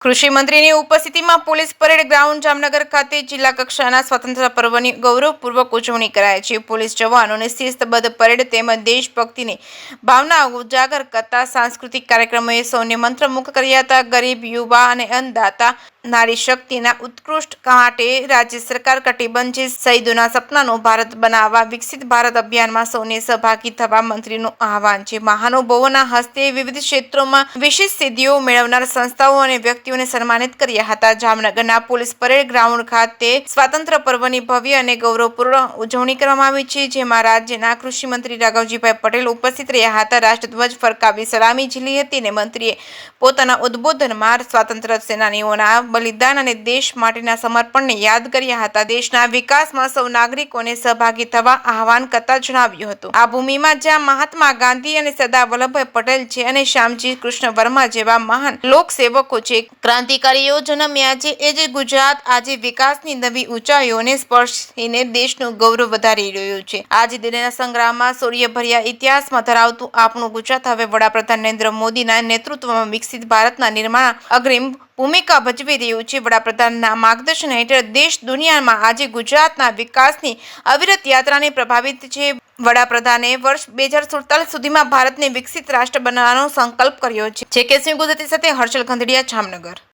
કૃષિ મંત્રીની ઉપસ્થિતિમાં police parade ground Jamnagar ખાતે જિલ્લા કક્ષાના સ્વતંત્રતા પર્વની ગૌરવપૂર્વક ઉજવણી કરાઈ છે। પોલીસ જવાનોને શિસ્તબદ્ધ પરેડ તેમજ દેશભક્તિની ભાવના ઉજાગર કરતા સાંસ્કૃતિક કાર્યક્રમોએ સૌને મંત્રમુગ્ધ કર્યા હતા। ગરીબ, યુવા અને અન્નદાતા નારી શક્તિના ઉત્કૃષ્ટ માટે રાજ્ય સરકાર કટિબદ્ધ છે। શહીદોના સપનાનું ભારત બનાવવા વિકસિત ભારત અભિયાનમાં સૌને સહભાગી થવા મંત્રીનું આહવાન છે। મહાનુભાવોના હસ્તે વિવિધ ક્ષેત્રોમાં વિશેષ સિદ્ધિઓ મેળવનાર સંસ્થાઓ અને વ્યક્તિઓને સન્માનિત કર્યા હતા। જામનગરના પોલીસ પરેડ ગ્રાઉન્ડ ખાતે સ્વાતંત્ર્ય પર્વની ભવ્ય અને ગૌરવપૂર્ણ ઉજવણી કરવામાં આવી છે, જેમાં રાજ્યના કૃષિ મંત્રી રાઘવજીભાઈ પટેલ ઉપસ્થિત રહ્યા હતા। રાષ્ટ્રધ્વજ ફરકાવી સલામી ઝીલી હતી અને મંત્રીએ પોતાના ઉદ્બોધનમાં સ્વાતંત્ર્ય સેનાનીઓના બલિદાન અને દેશ માટેના સમર્પણને યાદ કર્યા હતા। દેશના વિકાસમાં સૌ નાગરિકોને સહભાગી થવા આહવાન કરતા જણાવ્યું હતું, આ ભૂમિમાં જ્યાં મહાત્મા ગાંધી અને સરદાર વલ્લભભાઈ પટેલ છે અને શ્યામજી કૃષ્ણ વર્મા જેવા મહાન લોકસેવકો છે, ક્રાંતિકારીઓ જન્મ્યા છે, એ જ ગુજરાત આજે વિકાસની નવી ઊંચાઈઓને સ્પર્શીને દેશનું ગૌરવ વધારી રહ્યું છે। આઝાદીના સંગ્રામમાં શૌર્યભર્યા ઇતિહાસમાં ધરાવતું આપણું ગુજરાત હવે વડાપ્રધાન નરેન્દ્ર મોદીના નેતૃત્વમાં વિકસિત ભારતના નિર્માણ અગ્રીમ ભૂમિકા ભજવી રહ્યું છે। વડાપ્રધાનના માર્ગદર્શન હેઠળ દેશ દુનિયામાં આજે ગુજરાતના વિકાસની અવિરત યાત્રાને પ્રભાવિત છે। વડાપ્રધાને વર્ષ 2047 સુધીમાં ભારતને વિકસિત રાષ્ટ્ર બનાવવાનો સંકલ્પ કર્યો છે। જે કે સિંહ ગુજરાતી સાથે હર્ષલ ગંધડિયા, જામનગર।